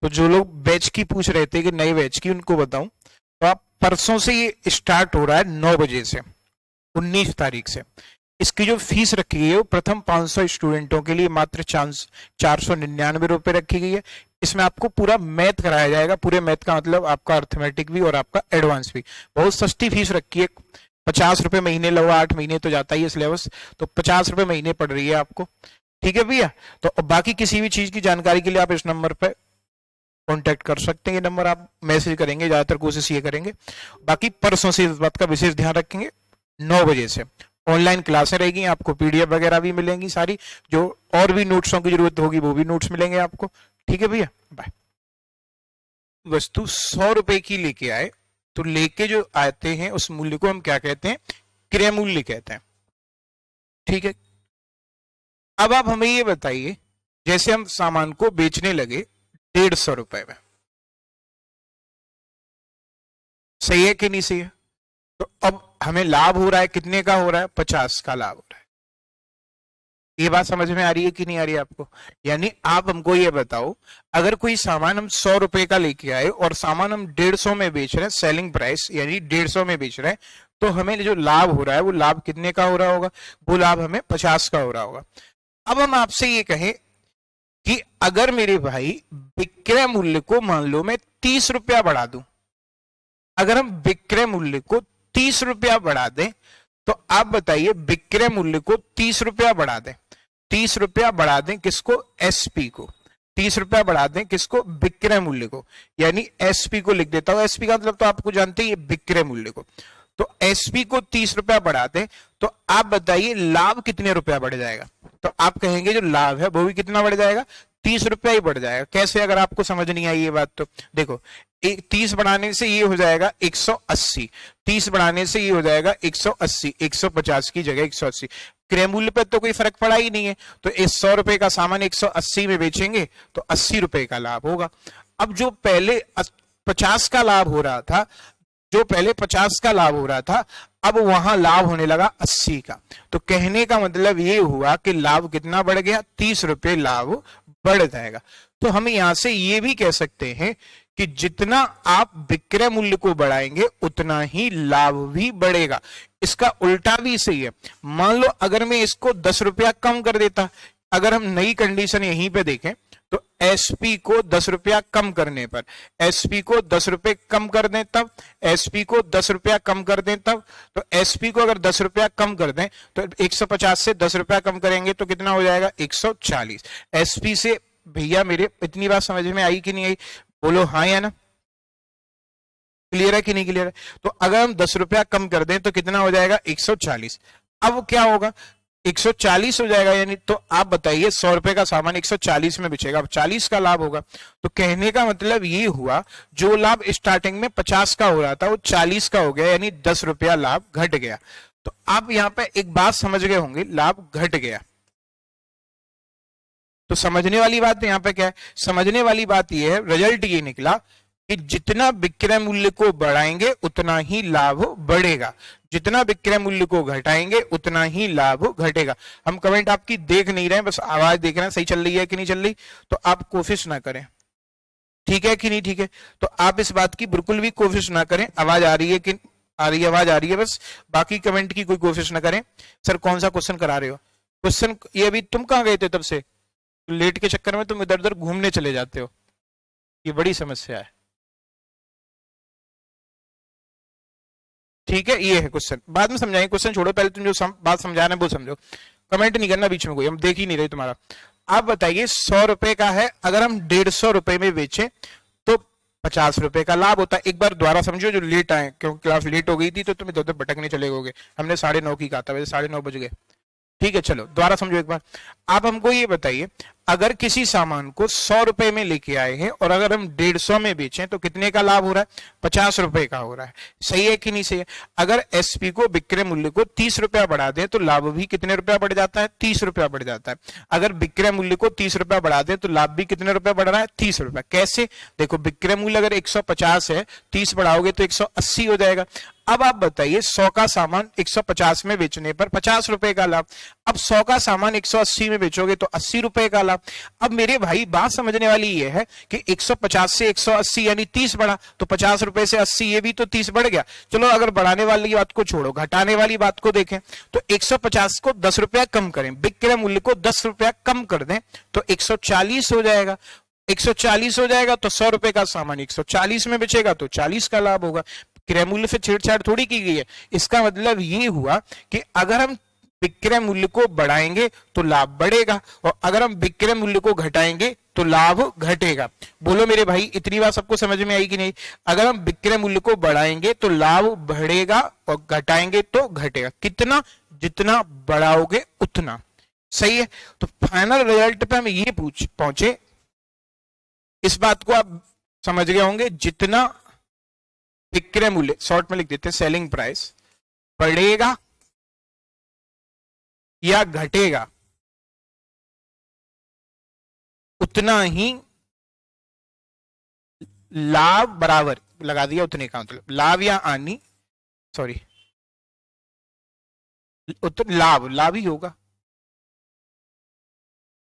तो जो लोग बैच की पूछ रहे थे कि नए बैच की, उनको बताऊं तो आप परसों से ये स्टार्ट हो रहा है 9 बजे से, 19 तारीख से। इसकी जो फीस रखी गई है वो प्रथम 500 स्टूडेंटों के लिए मात्र 499 रुपए रखी गई है। इसमें आपको पूरा मैथ कराया जाएगा, पूरे मैथ का मतलब आपका अर्थमेटिक भी और आपका एडवांस भी। बहुत सस्ती फीस रखी है, 50 रुपए महीने लगो, 8 महीने तो जाता ही है सिलेबस, तो 50 रुपए महीने पड़ रही है आपको। ठीक है भैया। तो बाकी किसी भी चीज की जानकारी के लिए आप इस नंबर पर कांटेक्ट कर सकते हैं, ये नंबर आप मैसेज करेंगे, ज्यादातर कोशिश ये करेंगे। बाकी परसों से इस बात का विशेष ध्यान रखेंगे, 9 बजे से ऑनलाइन क्लासें रहेगी, आपको पीडीएफ वगैरह भी मिलेंगी सारी, जो और भी नोट्सों की जरूरत होगी वो भी नोट्स मिलेंगे आपको। ठीक है भैया, बाय। वस्तु 100 रुपए की लेके आए तो लेके जो आते हैं उस मूल्य को हम क्या कहते हैं? क्रय मूल्य कहते हैं। ठीक है। अब आप हमें ये बताइए, जैसे हम सामान को बेचने लगे 150 रुपए में, सही है कि नहीं सही है? तो अब हमें लाभ हो रहा है, कितने का हो रहा है? 50 का लाभ हो रहा है। ये बात समझ में आ रही है कि नहीं आ रही है आपको? यानी आप हमको ये बताओ, अगर कोई सामान हम 100 रुपए का लेके आए और सामान हम 150 में बेच रहे हैं, सेलिंग प्राइस यानी 150 में बेच रहे हैं, तो हमें जो लाभ हो रहा है वो लाभ कितने का हो रहा होगा? वो लाभ हमें 50 का हो रहा होगा। अब हम आपसे ये कहें कि अगर मेरे भाई विक्रय मूल्य को मान लो मैं 30 रुपया बढ़ा दूं, अगर हम विक्रय मूल्य को 30 रुपया बढ़ा दें, तो आप बताइए विक्रय मूल्य को 30 रुपया बढ़ा दें, 30 रुपया बढ़ा दें किसको? एसपी को। 30 रुपया बढ़ा दें किसको? विक्रय मूल्य को। यानी एसपी को लिख देता हूं, एसपी का मतलब तो आपको जानते हैं, ये विक्रय मूल्य को। तो एसपी को 30 रुपया बढ़ा दें, तो आप बताइए लाभ कितने रुपया बढ़ जाएगा? तो आप कहेंगे जो लाभ है वो भी कितना बढ़ जाएगा? 30 रुपया ही बढ़ जाएगा। कैसे? अगर आपको समझ नहीं आई ये बात तो देखो, 30 बढ़ाने से ये हो जाएगा 180, 30 बढ़ाने से ये हो जाएगा 180, 150 की जगह 180। क्रय मूल्य पर तो कोई फर्क पड़ा ही नहीं है, तो इस 100 रुपए का सामान 180 में बेचेंगे तो 80 रुपए का लाभ होगा। अब जो पहले 50 का लाभ हो रहा था, जो पहले 50 का लाभ हो रहा था, अब वहां लाभ होने लगा 80 का। तो कहने का मतलब ये हुआ कि लाभ कितना बढ़ गया? 30 रुपए लाभ बढ़ जाएगा। तो हम यहां से ये भी कह सकते हैं कि जितना आप विक्रय मूल्य को बढ़ाएंगे उतना ही लाभ भी बढ़ेगा। इसका उल्टा भी सही है। मान लो अगर मैं इसको 10 रुपया कम कर देता, अगर हम नई कंडीशन यहीं पे देखें तो एसपी को 10 रुपया कम करने पर, एसपी को 10 रुपए कम कर दें तब, एसपी को 10 रुपया कम कर दें तब, तो एसपी को अगर 10 रुपया कम कर दें तो 150 से 10 रुपया कम करेंगे तो कितना हो जाएगा? 140। एसपी से भैया मेरे इतनी बात समझ में आई कि नहीं आई? बोलो हाँ या ना। क्लियर है कि नहीं क्लियर है? तो अगर हम 10 रुपया कम कर दें तो कितना हो जाएगा? 140। अब क्या होगा? 140 हो जाएगा। यानी तो आप बताइए 100 रुपए का सामान 140 में बिचेगा, अब 40 का लाभ होगा। तो कहने का मतलब ये हुआ, जो लाभ स्टार्टिंग में 50 का हो रहा था वो 40 का हो गया, यानी 10 रुपया लाभ घट गया। तो आप यहां पे एक बात समझ गए होंगे, लाभ घट गया। तो समझने वाली बात यहां पे क्या है? समझने वाली बात यह है, रिजल्ट ये निकला कि जितना विक्रय मूल्य को बढ़ाएंगे उतना ही लाभ बढ़ेगा, जितना विक्रय मूल्य को घटाएंगे उतना ही लाभ घटेगा। हम कमेंट आपकी देख नहीं रहे हैं, बस आवाज देख रहे हैं, सही चल रही है कि नहीं चल रही, तो आप कोशिश ना करें। ठीक है कि नहीं ठीक है? तो आप इस बात की बिल्कुल भी कोशिश ना करें, आवाज आ रही है कि आ रही है? आवाज आ रही है, बस बाकी कमेंट की कोई कोशिश ना करें। सर कौन सा क्वेश्चन करा रहे हो? क्वेश्चन ये अभी तुम कहां गए थे? तब से लेट के चक्कर में तुम इधर उधर घूमने चले जाते हो, ये बड़ी समस्या है। ठीक है, ये है क्वेश्चन, बाद में समझाएंगे। क्वेश्चन छोड़ो, पहले तुम जो बात समझा रहे हैं वो समझो। कमेंट नहीं करना बीच में कोई, हम देख ही नहीं रहे तुम्हारा। आप बताइए 100 रुपए का है, अगर हम 150 रुपए में बेचे तो 50 रुपए का लाभ होता है। एक बार दोबारा समझो जो लेट आए, क्योंकि क्लास लेट हो गई थी तो तुम इधर उधर भटकने चले गए। हमने 9:30 की कहा था, वैसे 9:30 बज गए। ठीक है, चलो दोबारा समझो एक बार। आप हमको ये बताइए, अगर किसी सामान को 100 रुपए में लेके आए हैं और अगर हम 150 में बेचें तो कितने का लाभ हो रहा है? 50 रुपए का हो रहा है। सही है कि नहीं सही है? अगर एसपी को विक्रय मूल्य को 30 रुपया बढ़ा दें तो लाभ भी कितने रुपया बढ़ जाता है? 30 रुपया बढ़ जाता है। अगर विक्रय मूल्य को 30 रुपया बढ़ा दें तो लाभ भी कितने रुपया बढ़ रहा है? 30 रुपया। कैसे? देखो, विक्रय मूल्य अगर 150 है, 30 बढ़ाओगे तो 180 हो जाएगा। अब आप बताइए 100 का सामान 150 में बेचने पर 50 रुपए का लाभ। अब 100 का सामान 180 में बेचोगे तो 80 रुपए का लाभ। अब मेरे भाई बात समझने वाली ये है कि 150 से 180 यानी 30 बढ़ा, तो 50 रुपए से 80 ये भी तो 30 बढ़ गया। चलो अगर बढ़ाने वाली बात को छोड़ो, घटाने वाली बात को देखें तो 150 को 10 रुपया कम करें, विक्रय मूल्य को 10 रुपया कम कर दें तो 140 हो जाएगा। 140 हो जाएगा तो 100 रुपए का सामान 140 में बेचेगा तो 40 का लाभ होगा। क्रय मूल्य से छेड़छाड़ थोड़ी की गई है। इसका मतलब ये हुआ कि अगर हम विक्रय मूल्य को बढ़ाएंगे तो लाभ बढ़ेगा और अगर हम विक्रय मूल्य को घटाएंगे तो लाभ घटेगा। बोलो मेरे भाई, इतनी बात सबको समझ में आई कि नहीं? अगर हम विक्रय मूल्य को बढ़ाएंगे तो लाभ बढ़ेगा और घटाएंगे तो घटेगा। कितना? जितना बढ़ाओगे उतना। सही है। तो फाइनल रिजल्ट पे हम ये पहुंचे, इस बात को आप समझ गए होंगे, जितना विक्रय मूल्य, शॉर्ट में लिख देते हैं सेलिंग प्राइस, बढ़ेगा या घटेगा उतना ही लाभ बराबर लगा दिया, उतने का मतलब लाभ या हानि, सॉरी लाभ ही होगा,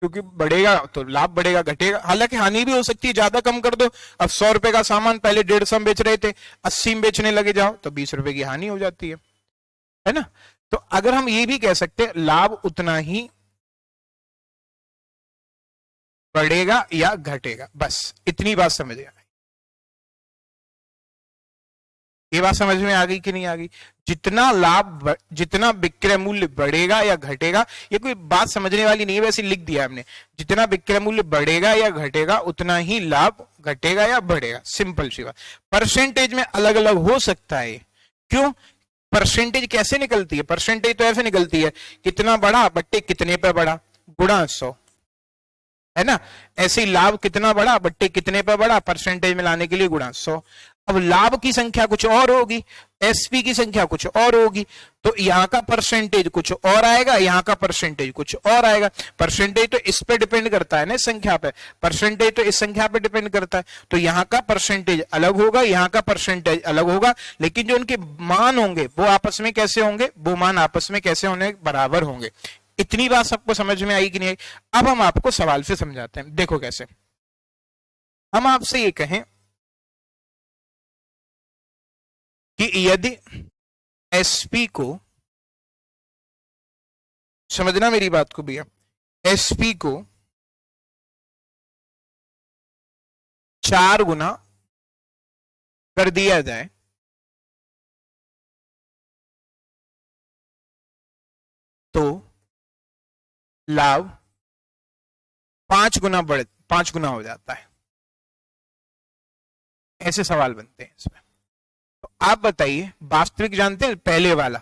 क्योंकि बढ़ेगा तो लाभ बढ़ेगा, घटेगा हालांकि हानि भी हो सकती है, ज्यादा कम कर दो। अब 100 रुपए का सामान पहले 150 में बेच रहे थे, 80 में बेचने लगे जाओ तो 20 रुपए की हानि हो जाती है ना। तो अगर हम ये भी कह सकते हैं लाभ उतना ही बढ़ेगा या घटेगा, बस इतनी बात समझ आ गई। ये बात समझ में आ गई कि नहीं आ गई? जितना विक्रय मूल्य बढ़ेगा या घटेगा, ये कोई बात समझने वाली नहीं है, वैसे लिख दिया हमने, जितना विक्रय मूल्य बढ़ेगा या घटेगा उतना ही लाभ घटेगा या बढ़ेगा। सिंपल सी बात। परसेंटेज में अलग अलग हो सकता है। क्यों? परसेंटेज कैसे निकलती है? परसेंटेज तो ऐसे निकलती है, कितना बढ़ा बट्टे कितने पे बढ़ा गुणा 100, है ना। ऐसे ही लाभ कितना बढ़ा बट्टे कितने पे बढ़ा, परसेंटेज में लाने के लिए गुणा 100। अब लाभ की संख्या कुछ और होगी, एसपी की संख्या कुछ और होगी, तो यहां का परसेंटेज कुछ और आएगा, यहां का परसेंटेज कुछ और आएगा। परसेंटेज तो इस पे डिपेंड करता है ना, संख्या पे। परसेंटेज तो इस संख्या पे डिपेंड करता है, तो यहां का परसेंटेज अलग होगा, यहां का परसेंटेज अलग होगा, लेकिन जो उनके मान होंगे वो आपस में कैसे होंगे? वो मान आपस में कैसे होने? बराबर होंगे। इतनी बात सबको समझ में आई कि नहीं? अब हम आपको सवाल से समझाते हैं। देखो कैसे। हम आपसे ये कहें कि यदि एसपी को, समझना मेरी बात को भैया, एसपी को 4 गुना कर दिया जाए तो लाभ 5 गुना हो जाता है। ऐसे सवाल बनते हैं इसमें। तो आप बताइए, वास्तविक जानते हैं पहले वाला,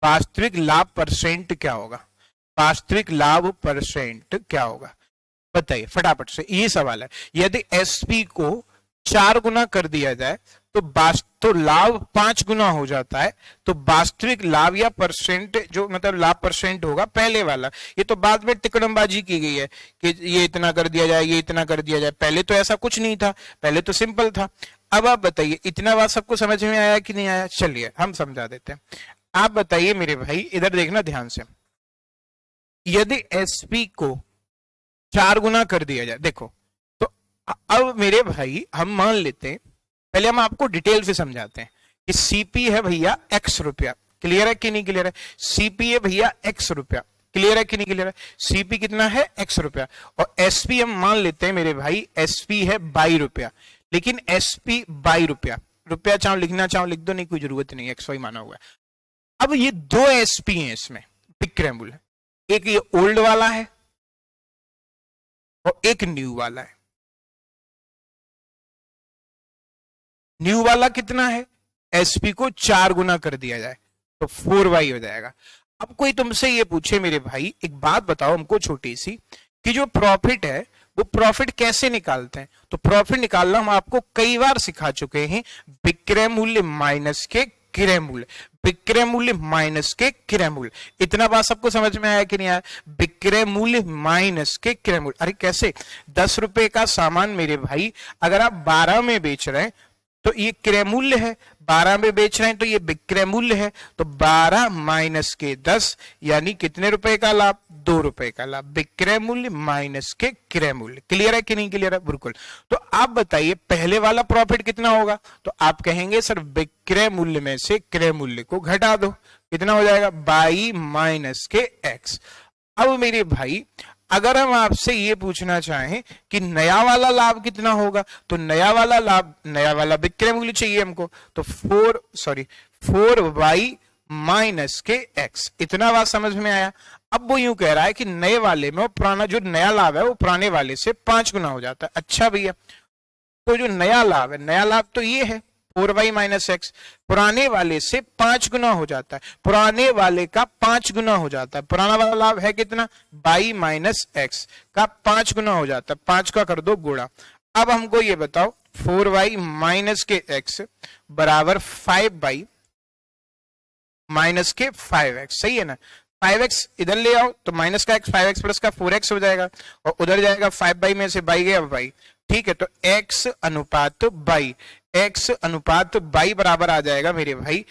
वास्तविक लाभ परसेंट क्या होगा? वास्तविक लाभ परसेंट क्या होगा? बताइए फटाफट से। ये सवाल है। यदि एसपी को 4 गुना कर दिया जाए तो लाभ 5 गुना हो जाता है, तो वास्तविक लाभ या परसेंट, जो मतलब लाभ परसेंट होगा पहले वाला। ये तो बाद में टिकड़मबाजी की गई है कि ये इतना कर दिया जाए, ये इतना कर दिया जाए। पहले तो ऐसा कुछ नहीं था, पहले तो सिंपल था। अब आप बताइए, इतना बात सबको समझ में आया कि नहीं आया? चलिए हम समझा देते हैं। आप बताइए मेरे भाई, इधर देखना ध्यान से। यदि एसपी को 4 गुना कर दिया जाए, देखो तो अब मेरे भाई हम मान लेते हैं, पहले हम आपको डिटेल से समझाते हैं कि सीपी है भैया x रुपया। क्लियर है कि नहीं क्लियर है? सीपी है भैया x रुपया। क्लियर है कि नहीं क्लियर है? सीपी कितना है? x रुपया। और एसपी हम मान लेते हैं मेरे भाई, एसपी है 22 रुपया। लेकिन एसपी 22 रुपया, रुपया चाहो लिखना चाहो लिख दो, नहीं कोई जरूरत नहीं, एक्स वाई माना हुआ है। अब ये 2 एसपी हैं इसमें विक्रय मूल्य, एक ये ओल्ड वाला है और एक न्यू वाला है। न्यू वाला कितना है? एसपी को 4 गुना कर दिया जाए तो 4y हो जाएगा। अब कोई तुमसे ये पूछे मेरे भाई, एक बात बताओ हमको छोटी सी, कि जो प्रॉफिट है वो प्रॉफिट कैसे निकालते हैं? तो प्रॉफिट निकालना हम आपको कई बार सिखा चुके हैं, विक्रय मूल्य माइनस के क्रय मूल्य, विक्रय मूल्य माइनस के क्रय मूल्य। इतना बात सबको समझ में आया कि नहीं आया? विक्रय मूल्य माइनस के क्रय मूल्य। अरे कैसे? 10 रुपए का सामान मेरे भाई अगर आप 12 में बेच रहे हैं तो ये क्रय मूल्य है, 12 में बेच रहे हैं तो ये विक्रय मूल्य है, तो 12 माइनस के 10 यानी कितने रुपए का लाभ? 2 रुपए का लाभ। विक्रय मूल्य माइनस के क्रय मूल्य। क्लियर है कि नहीं क्लियर है? बिल्कुल। तो आप बताइए पहले वाला प्रॉफिट कितना होगा? तो आप कहेंगे सर विक्रय मूल्य में से क्रय मूल्य को घटा दो, कितना हो जाएगा? बाई माइनस के एक्स। अब मेरे भाई अगर हम आपसे ये पूछना चाहें कि नया वाला लाभ कितना होगा, तो नया वाला लाभ, नया वाला विक्रय मूल्य चाहिए हमको, तो 4y माइनस के एक्स। इतना बात समझ में आया? अब वो यूं कह रहा है कि नए वाले में वो पुराना जो नया लाभ है वो पुराने वाले से 5 गुना हो जाता है। अच्छा भैया, तो जो नया लाभ है, नया लाभ तो ये है 4y माइनस एक्स, पुराने वाले से 5 गुना हो जाता है, पुराने वाले का 5 गुना हो जाता है। पुराना वाला लाभ है कितना? y माइनस एक्स का 5 गुना हो जाता है, 5 का कर दो गुणा। अब हमको ये बताओ 4y माइनस के एक्स बराबर 5y माइनस के 5x, सही है ना? 5x इधर ले आओ तो माइनस का x 5x प्लस का 4x हो जाएगा, और उधर जाएगा 5y में से y गया y। ठीक है, तो x अनुपात y, x अनुपात y बराबर आ जाएगा मेरे भाई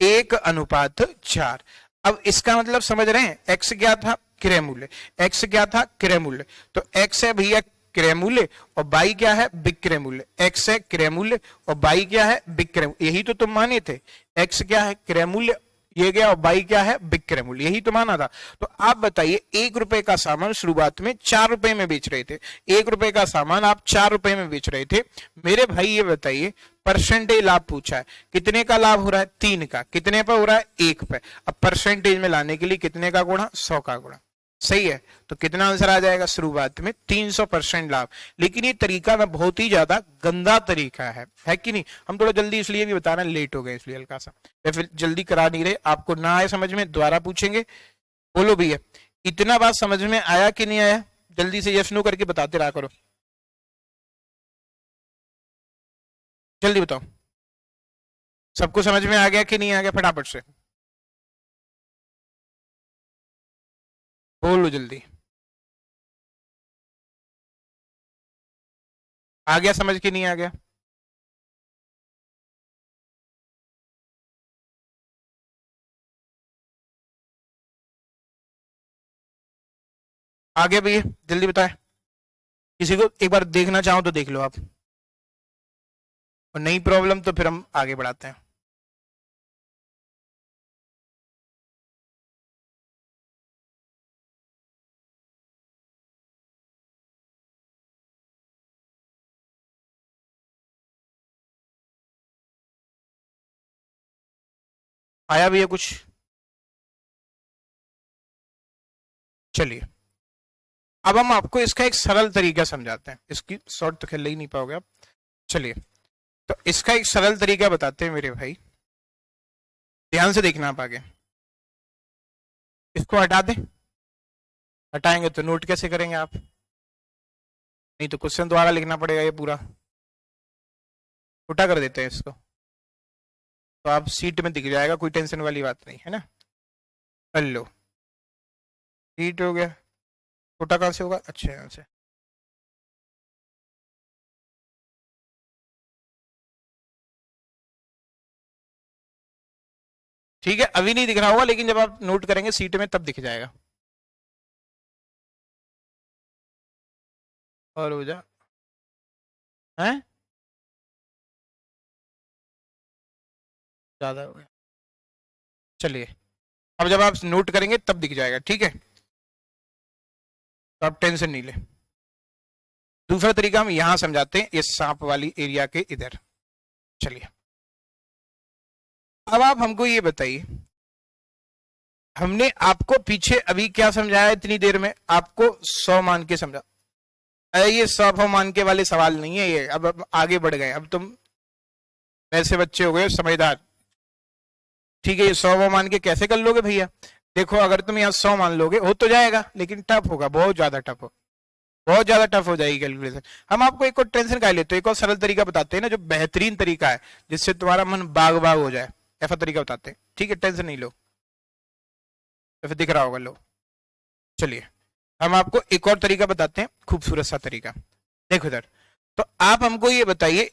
1:4। अब इसका मतलब समझ रहे हैं, x क्या था? क्रय मूल्य। x क्या था? क्रय मूल्य। तो x है भैया क्रय मूल्य और y क्या है? विक्रय मूल्य। x है क्रय मूल्य और y क्या है? विक्रय। यही तो तुम माने थे, x क्या है? क्रय मूल्य, ये गया, और y क्या है? विक्रय मूल्य। यही तो माना था। तो आप बताइए 1 रुपए का सामान शुरुआत में 4 रुपए में बेच रहे थे, 1 रुपए का सामान आप 4 रुपए में बेच रहे थे। मेरे भाई ये बताइए परसेंटेज लाभ पूछा है, कितने का लाभ हो रहा है? 3 का। कितने पे हो रहा है? 1 पे। अब परसेंटेज में लाने के लिए कितने का गुणा? 100 का गुणा। सही है, तो कितना आंसर आ जाएगा? शुरुआत में 300% लाभ। लेकिन ये तरीका ना बहुत ही ज्यादा गंदा तरीका है कि नहीं? हम थोड़ा जल्दी इसलिए भी बता रहे हैं, लेट हो गए इसलिए हल्का सा, या फिर जल्दी करा नहीं रहे। आपको ना आए समझ में दोबारा पूछेंगे। बोलो भैया इतना बात समझ में आया कि नहीं आया? जल्दी से यस नो करके बताते रहा करो, जल्दी बताओ। सबको समझ में आ गया कि नहीं आ गया? फटाफट से बोलो जल्दी। आ गया समझ के नहीं आ गया? आ गया भैया? जल्दी बताए। किसी को एक बार देखना चाहो तो देख लो आप, और नहीं प्रॉब्लम तो फिर हम आगे बढ़ाते हैं। आया भैया कुछ? चलिए अब हम आपको इसका एक सरल तरीका समझाते हैं। इसकी शॉर्ट तो खेल ही नहीं पाओगे आप। चलिए तो इसका एक सरल तरीका बताते हैं मेरे भाई, ध्यान से देखना आप आगे। इसको हटा दें? हटाएंगे तो नोट कैसे करेंगे आप? नहीं तो क्वेश्चन दोबारा लिखना पड़ेगा ये पूरा। उल्टा कर देते हैं इसको, तो आप सीट में दिख जाएगा, कोई टेंशन वाली बात नहीं है ना। हेलो, सीट हो गया, छोटा कहां से होगा? अच्छा यहाँ से। ठीक है, अभी नहीं दिख रहा होगा, लेकिन जब आप नोट करेंगे सीट में तब दिख जाएगा। और हो जा है, ज्यादा हो गया। चलिए अब जब आप नोट करेंगे तब दिख जाएगा, ठीक है? तो आप टेंशन नहीं ले। दूसरा तरीका हम यहां समझाते हैं, इस सांप वाली एरिया के इधर। चलिए अब आप हमको ये बताइए, हमने आपको पीछे अभी क्या समझाया? इतनी देर में आपको 100 मान के समझा। ये 100 मान के वाले सवाल नहीं है ये। अब आगे बढ़ गए, अब तुम ऐसे बच्चे हो गए समझदार। ठीक है, ये 100 मान के कैसे कर लोगे भैया? देखो अगर तुम यहाँ 100 मान लोगे हो तो जाएगा, लेकिन टफ होगा, बहुत ज्यादा टफ हो, बहुत ज्यादा टफ हो जाएगी कैलकुलेशन। हम आपको एक और टेंशन का लेते हैं, एक और सरल तरीका बताते हैं ना, जो बेहतरीन तरीका है जिससे तुम्हारा मन बाग बाग हो जाए, ऐसा तरीका बताते हैं। ठीक है, टेंशन नहीं लो, तो फिर दिख रहा होगा। लो चलिए हम आपको एक और तरीका बताते हैं, खूबसूरत सा तरीका। देखो इधर, तो आप हमको ये बताइए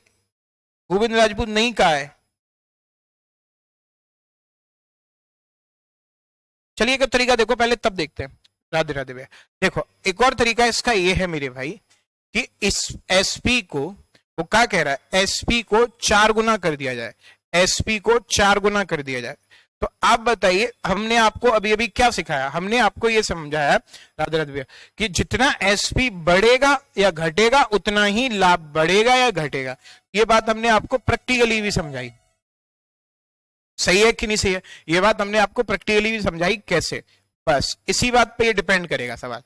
गोविंद राजपूत नहीं कहा है। चलिए एक तरीका देखो, पहले तब देखते हैं। राधे राधे भैया। देखो एक और तरीका इसका ये है मेरे भाई, कि इस एसपी को, वो क्या कह रहा है, एसपी को 4 गुना कर दिया जाए, एसपी को 4 गुना कर दिया जाए। तो आप बताइए, हमने आपको अभी अभी क्या सिखाया, हमने आपको ये समझाया राधे राधे भैया कि जितना एसपी बढ़ेगा या घटेगा उतना ही लाभ बढ़ेगा या घटेगा। ये बात हमने आपको प्रैक्टिकली भी समझाई। सही है कि नहीं सही है? ये बात हमने आपको प्रैक्टिकली भी समझाई कैसे। बस इसी बात पे ये डिपेंड करेगा सवाल।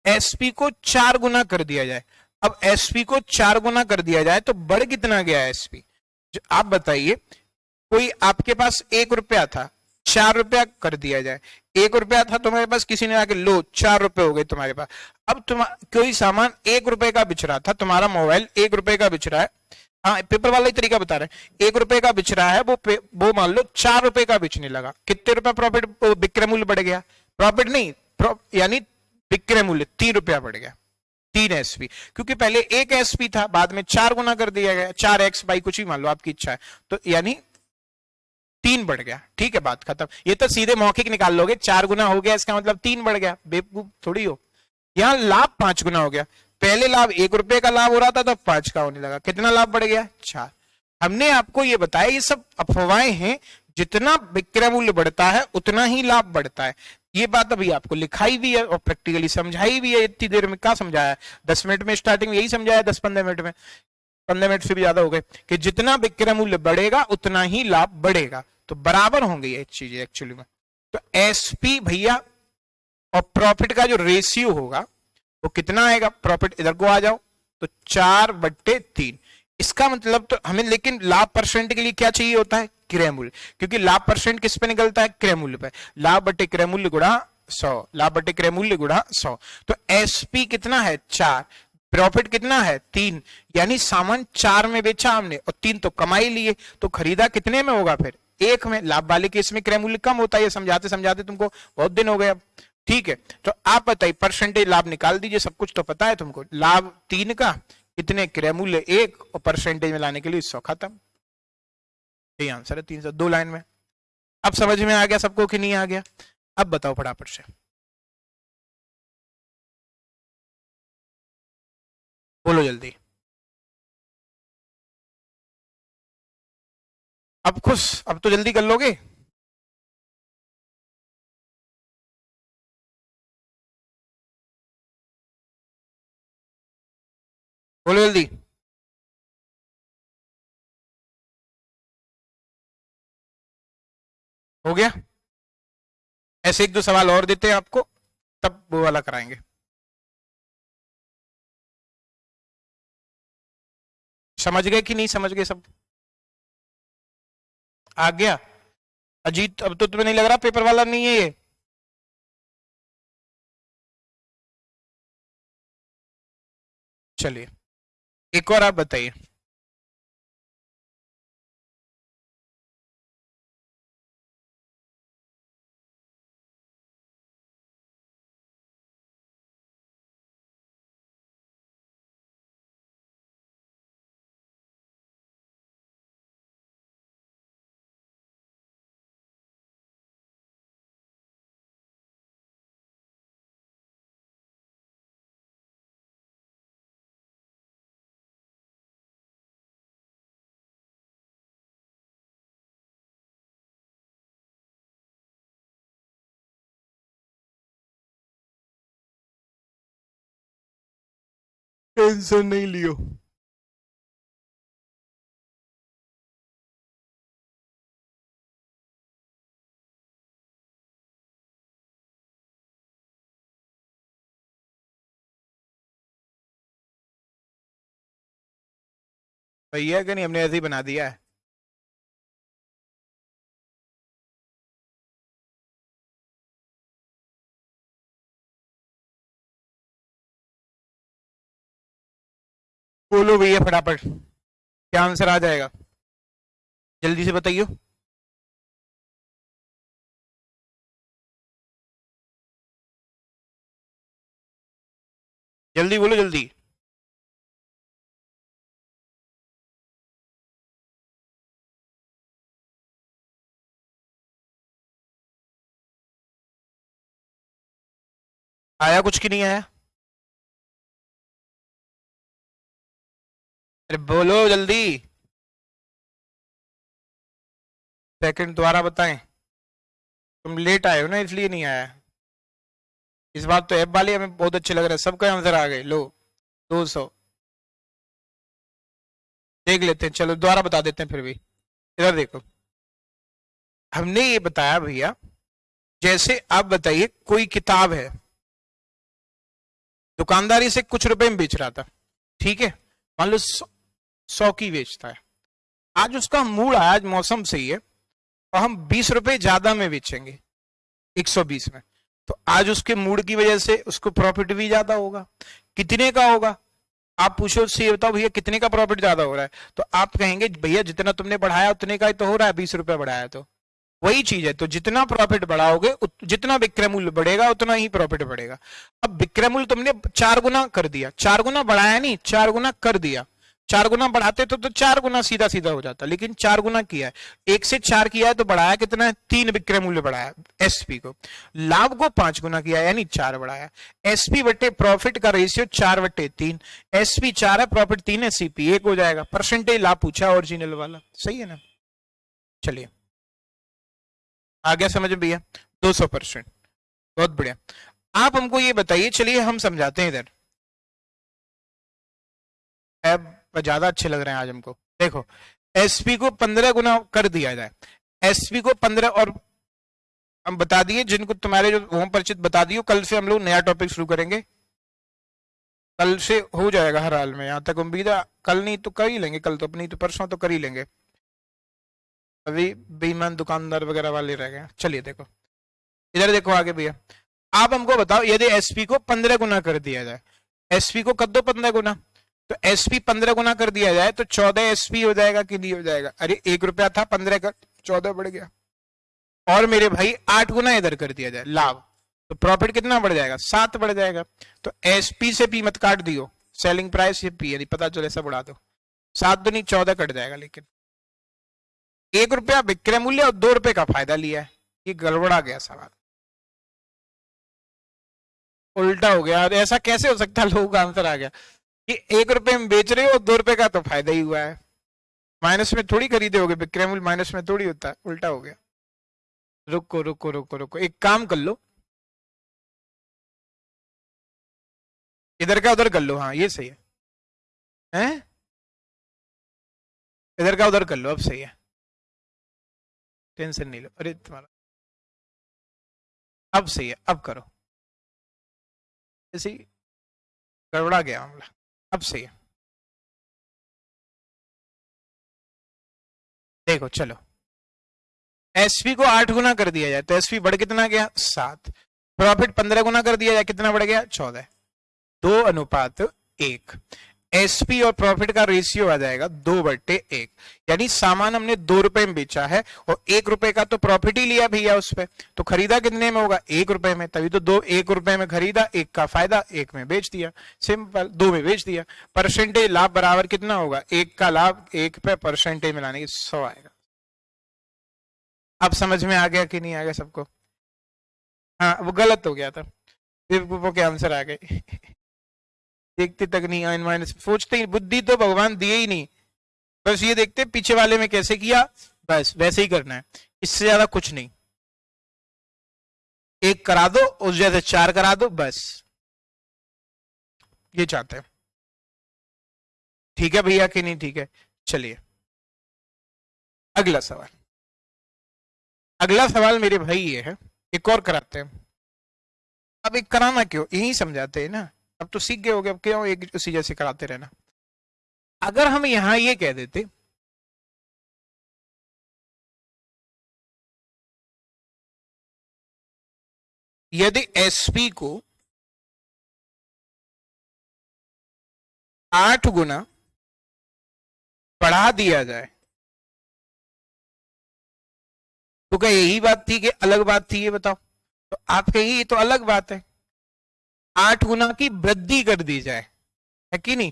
एसपी को 4 गुना कर दिया जाए। अब एसपी को 4 गुना कर दिया जाए तो बढ़ कितना गया एसपी? आप बताइए, कोई आपके पास 1 रुपया था, 4 रुपया कर दिया जाए। 1 रुपया था तुम्हारे पास, किसी ने आके लो 4 रुपए हो गए तुम्हारे पास। अब तुम कोई सामान 1 रुपए का बिच रहा था, तुम्हारा मोबाइल 1 रुपए का बिच रहा है, हाँ पेपर वाला ही तरीका बता रहे हैं, 1 रुपए का बिच रहा है, वो मान लो 4 रुपए का बिचने लगा। कितने रुपए प्रॉफिट, विक्रय मूल्य बढ़ गया, प्रॉफिट नहीं यानी विक्रय मूल्य 3 रुपया बढ़ गया। 3 एसपी, क्योंकि पहले 1 एसपी था, बाद में 4 गुना कर दिया गया, 4x बाई कुछ ही मान लो, आपकी इच्छा है, तो यानी 3 बढ़ गया। ठीक है, बात खत्म। ये तो सीधे मौखिक निकाल लोगे, 4 गुना हो गया इसका मतलब 3 बढ़ गया, बेवकूफ थोड़ी हो। यहां लाभ 5 गुना हो गया। पहले लाभ 1 रुपए का लाभ हो रहा था, तो 5 का होने लगा। कितना लाभ बढ़ गया? 4। हमने आपको ये बताया ये सब अफवाहें हैं, जितना विक्रय मूल्य बढ़ता है उतना ही लाभ बढ़ता है। ये बात अभी आपको लिखाई भी है और प्रैक्टिकली समझाई भी है। इतनी देर में क्या समझाया? 10 मिनट में स्टार्टिंग में यही समझाया, 10-15 मिनट में, 15 मिनट से भी ज्यादा हो गए, कि जितना विक्रय मूल्य बढ़ेगा उतना ही लाभ बढ़ेगा, तो बराबर होंगे ये चीजें एक्चुअली में। तो एसपी भैया और प्रॉफिट का जो रेशियो होगा वो कितना आएगा? प्रॉफिट इधर को आ जाओ, तो 4/3। इसका मतलब तो हमें, लेकिन लाभ परसेंट के लिए क्या चाहिए होता है? क्रय मूल्य, क्योंकि लाभ परसेंट किस पे निकलता है? क्रय मूल्य पे। लाभ बटे क्रय मूल्य गुणा 100, लाभ बटे क्रय मूल्य गुणा 100। तो एसपी कितना है? 4, प्रॉफिट कितना है? 3, यानी सामान 4 में बेचा हमने और 3 तो कमाई लिए, तो खरीदा कितने में होगा फिर? 1 में। लाभ वाले केस में क्रय मूल्य कम होता है, ये समझाते समझाते तुमको बहुत दिन हो गए अब। ठीक है, तो आप बताइए परसेंटेज लाभ निकाल दीजिए, सब कुछ तो पता है तुमको। लाभ 3 का, कितने? क्रय मूल्य 1, और परसेंटेज में लाने के लिए 100, खत्म। यही आंसर है 300, 2 लाइन में। अब समझ में आ गया सबको कि नहीं आ गया? अब बताओ फटाफट से, बोलो जल्दी। अब खुश, अब तो जल्दी कर लोगे। बोलो जल्दी। हो गया? ऐसे 1-2 सवाल और देते हैं आपको, तब वो वाला कराएंगे। समझ गए कि नहीं समझ गए सब? आ गया? अजीत, अब तो तुम्हें नहीं लग रहा पेपर वाला नहीं है ये? चलिए एक और आप बताइए। टेंशन नहीं लियो। भैया कि नहीं, हमने ऐसे ही बना दिया है। बोलो भैया फटाफट, क्या आंसर आ जाएगा? जल्दी से बताइए। जल्दी बोलो जल्दी। आया कुछ कि नहीं आया? अरे बोलो जल्दी, सेकंड दोबारा बताएं। तुम लेट आए हो ना इसलिए नहीं आया। इस बार तो ऐप वाले हमें बहुत अच्छे लग रहे हैं, सबका आंसर आ गए। लो 200 देख लेते हैं, चलो दोबारा बता देते हैं फिर भी। इधर देखो, हमने ये बताया भैया, जैसे आप बताइए कोई किताब है, दुकानदारी से कुछ रुपए में बेच रहा था, ठीक है, मान लो 100 की बेचता है। आज उसका मूड, आज मौसम सही है और हम 20 रुपए ज्यादा में बेचेंगे 120 में, तो आज उसके मूड की वजह से उसको प्रॉफिट भी ज्यादा होगा। कितने का होगा? आप पूछो उससे, ये बताओ भैया कितने का प्रॉफिट ज्यादा हो रहा है, तो आप कहेंगे भैया जितना तुमने बढ़ाया उतने का ही तो हो रहा है, 20 रुपए बढ़ाया। तो वही चीज है, तो जितना प्रॉफिट बढ़ाओगे जितना विक्रय मूल्य बढ़ेगा उतना ही प्रॉफिट बढ़ेगा। अब विक्रय मूल्य तुमने 4 गुना कर दिया, 4 गुना बढ़ाया नहीं, 4 गुना कर दिया। 4 गुना बढ़ाते तो 4 गुना सीधा सीधा हो जाता, लेकिन 4 गुना किया है, 1 से 4 किया है तो बढ़ाया कितना है? 3 विक्रय मूल्य बढ़ाया एसपी को। लाभ को 5 गुना किया यानी 4 बढ़ाया। एसपी बटे प्रॉफिट का रेशियो 4/3, एसपी 4 है, प्रॉफिट 3 है, सीपी 1 हो जाएगा। परसेंटेज लाभ पूछा ओरिजिनल वाला, सही है ना? चलिए आ गया समझ में भैया? 200%, बहुत बढ़िया। आप हमको ये बताइए, चलिए हम समझाते हैं इधर। अब ज्यादा अच्छे लग रहे हैं आज हमको। देखो, एसपी को 15 गुना कर दिया जाए, एसपी को 15, और हम बता दिए जिनको तुम्हारे जो होम परिचित बता दियो, कल से हम लोग नया टॉपिक शुरू करेंगे, कल से हो जाएगा हर हाल में, यहां तक उम्मीद है। कल नहीं तो कर ही लेंगे, कल तो अपनी तो परसों तो कर ही लेंगे, अभी बेईमान दुकानदार वगैरह वाले रह गए। चलिए देखो इधर देखो आगे भैया, आप हमको बताओ यदि एसपी को 15 गुना कर दिया जाए, एसपी को कर दो 15 गुना, तो एसपी 15 गुना कर दिया जाए तो 14 एसपी हो जाएगा कि नहीं हो जाएगा? अरे 1 रुपया था, 15 का 14 बढ़ गया। और मेरे भाई 8 गुना इधर कर दिया जाए लाभ, तो प्रॉफिट कितना बढ़ जाएगा? 7 बढ़ जाएगा। तो एसपी से पी मत काट दियो, सेलिंग प्राइस से पी यदि पता चले सब उड़ा दो, 7 दूनी 14 कट जाएगा। लेकिन 1 रुपया विक्रय मूल्य और 2 रुपए का फायदा लिया है, ये गड़बड़ा गया सवाल, उल्टा हो गया। ऐसा कैसे हो सकता है? लोगों का आंसर आ गया कि 1 रुपए में बेच रहे हो, 2 रुपए का तो फायदा ही हुआ है, माइनस में थोड़ी खरीदे होगे, विक्रय मूल्य माइनस में थोड़ी होता है, उल्टा हो गया। रुको रुको रुको रुको, एक काम कर लो, इधर का उधर कर लो, हाँ ये सही है, हैं? इधर का उधर कर लो, अब सही है, टेंशन नहीं लो। अरे तुम्हारा अब सही है, अब करो, ऐसे गड़बड़ा गया मामला, अब सही है। देखो चलो, एसपी को 8 गुना कर दिया जाए तो एसपी बढ़ कितना गया? 7। प्रॉफिट 15 गुना कर दिया जाए, कितना बढ़ गया? 14। 2:1। एसपी और प्रॉफिट का रेशियो आ जाएगा 2/1, यानी सामान हमने 2 रुपए में बेचा है और 1 रुपए का तो प्रॉफिट ही लिया भैया उस पे, तो खरीदा कितने में होगा? 1 रुपए में, तभी तो 1 रुपए में खरीदा, 1 का फायदा 1 में बेच दिया, सिंपल, 2 में बेच दिया। परसेंटेज लाभ बराबर कितना होगा? 1 का लाभ 1 पे परसेंटेज मिलाने की 100 आएगा। अब समझ में आ गया कि नहीं आ गया सबको? हाँ वो गलत हो गया था, बेवकूफों के आंसर आ गए देखते तक नहीं, आइन माइनस सोचते ही, बुद्धि तो भगवान दिए ही नहीं, बस ये देखते पीछे वाले में कैसे किया, बस वैसे ही करना है, इससे ज्यादा कुछ नहीं। 1 करा दो, उस जैसे 4 करा दो, बस ये चाहते हैं। ठीक है भैया कि नहीं? ठीक है, चलिए अगला सवाल। अगला सवाल मेरे भाई ये है, एक और कराते हैं। अब एक कराना क्यों, यही समझाते हैं ना, अब तो सीख गए होगे, अब क्यों एक उसी जैसे कराते रहना। अगर हम यहां ये कह देते यदि एसपी को 8 गुना बढ़ा दिया जाए, तो क्या यही बात थी कि अलग बात थी? ये बताओ, तो आप कहिए ये तो अलग बात है। 8 गुना की वृद्धि कर दी जाए, है कि नहीं?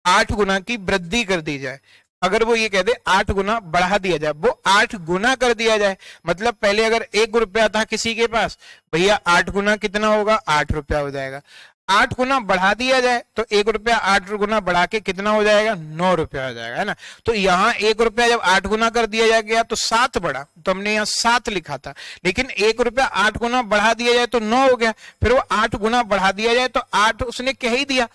8 गुना की वृद्धि कर दी जाए, अगर वो ये कह दे 8 गुना बढ़ा दिया जाए, वो 8 गुना कर दिया जाए, मतलब पहले अगर 1 रुपया था किसी के पास, भैया 8 गुना कितना होगा, 8 रुपया हो जाएगा। 8 गुना बढ़ा दिया जाए तो 1 रुपया 8 गुना बढ़ा के कितना हो जाएगा, 9 रुपया हो जाएगा, है ना। तो यहाँ 1 रुपया जब 8 गुना कर दिया गया तो 7 बढ़ा, तो हमने यहाँ 7 लिखा था, लेकिन 1 रुपया 8 गुना बढ़ा दिया जाए तो 9 हो गया, फिर वो 8 गुना बढ़ा दिया जाए तो 8 उसने कह ही दिया,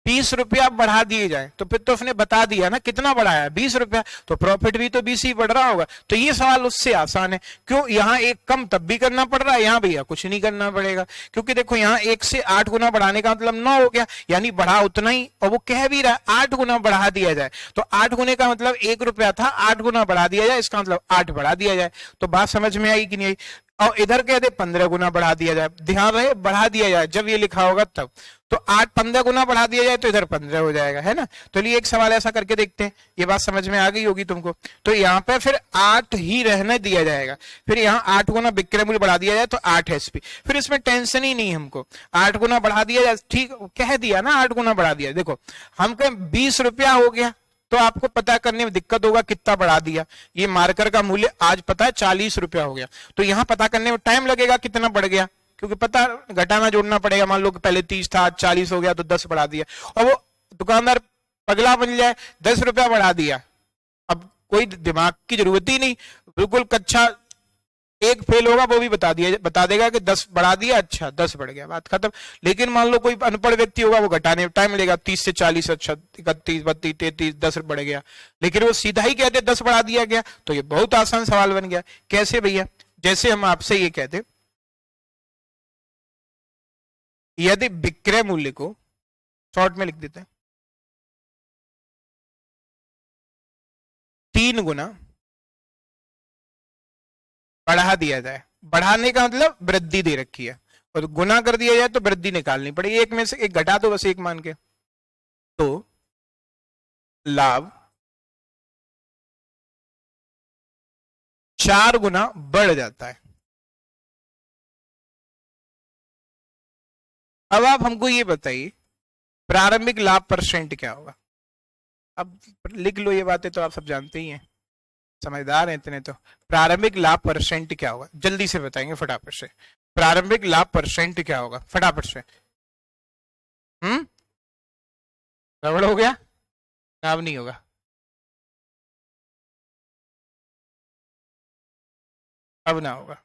20 रुपया बढ़ा दिए जाए, तो फिर तो उसने बता दिया ना कितना बढ़ाया, 20 रुपया, तो प्रॉफिट भी तो 20 ही बढ़ रहा होगा। तो ये सवाल उससे आसान है। क्यों, यहाँ एक कम तब भी करना पड़ रहा है, यहाँ भैया कुछ नहीं करना पड़ेगा, क्योंकि देखो यहाँ 1 से 8 गुना बढ़ाने का मतलब 9 हो गया, यानी बढ़ा उतना ही, और वो कह भी रहा है 8 गुना बढ़ा दिया जाए, तो 8 गुने का मतलब 1 रुपया था, 8 गुना बढ़ा दिया जाए, इसका मतलब 8 बढ़ा दिया जाए। तो बात समझ में आई कि नहीं आई। और इधर कह दे 15 गुना बढ़ा दिया जाए, ध्यान रहे बढ़ा दिया जाए, जब ये लिखा होगा तब, तो 8 15 गुना बढ़ा दिया जाए तो इधर 15 हो जाएगा, है ना। तो लिए एक सवाल ऐसा करके देखते हैं, ये बात समझ में आ गई होगी तुमको। तो यहाँ पे फिर 8 ही रहने दिया जाएगा, फिर यहाँ 8 गुना विक्रय मूल्य बढ़ा दिया जाए तो 8 एसपी, फिर इसमें टेंशन ही नहीं हमको, 8 गुना बढ़ा दिया जाए, ठीक कह दिया ना, 8 गुना बढ़ा दिया। देखो हम कहें 20 रुपया हो गया, तो आपको पता करने में दिक्कत होगा कितना बढ़ा दिया, ये मार्कर का मूल्य आज पता है 40 रुपया हो गया, तो यहाँ पता करने में टाइम लगेगा कितना बढ़ गया, क्योंकि पता घटाना जोड़ना पड़ेगा। मान लो कि पहले 30 था, 40 हो गया तो 10 बढ़ा दिया, और वो दुकानदार पगला बन जाए, 10 रुपया बढ़ा दिया, अब कोई दिमाग की जरूरत ही नहीं, बिल्कुल कच्चा, एक फेल होगा वो भी बता देगा कि 10 बढ़ा दिया, अच्छा 10 बढ़ गया, बात खत्म। लेकिन मान लो कोई अनपढ़ व्यक्ति होगा, वो घटाने में टाइम लगेगा, 30 से 40, अच्छा 31 32 33 10 बढ़ गया, लेकिन वो सीधा ही कहते 10 बढ़ा दिया गया, तो ये बहुत आसान सवाल बन गया। कैसे भैया, जैसे हम आपसे ये कहते, यदि विक्रय मूल्य को शॉर्ट में लिख देते हैं 3 गुना बढ़ा दिया जाए, बढ़ाने का मतलब वृद्धि दे रखी है, और गुना कर दिया जाए तो वृद्धि निकालनी पड़ेगी, एक में से एक घटा दो बस, एक मान के, तो लाभ 4 गुना बढ़ जाता है। अब आप हमको ये बताइए प्रारंभिक लाभ परसेंट क्या होगा। अब लिख लो ये बातें, तो आप सब जानते ही हैं, समझदार हैं इतने तो। प्रारंभिक लाभ परसेंट क्या होगा, जल्दी से बताएंगे फटाफट से, प्रारंभिक लाभ परसेंट क्या होगा फटाफट से। गड़बड़ हो गया, अब नहीं होगा, अब ना होगा,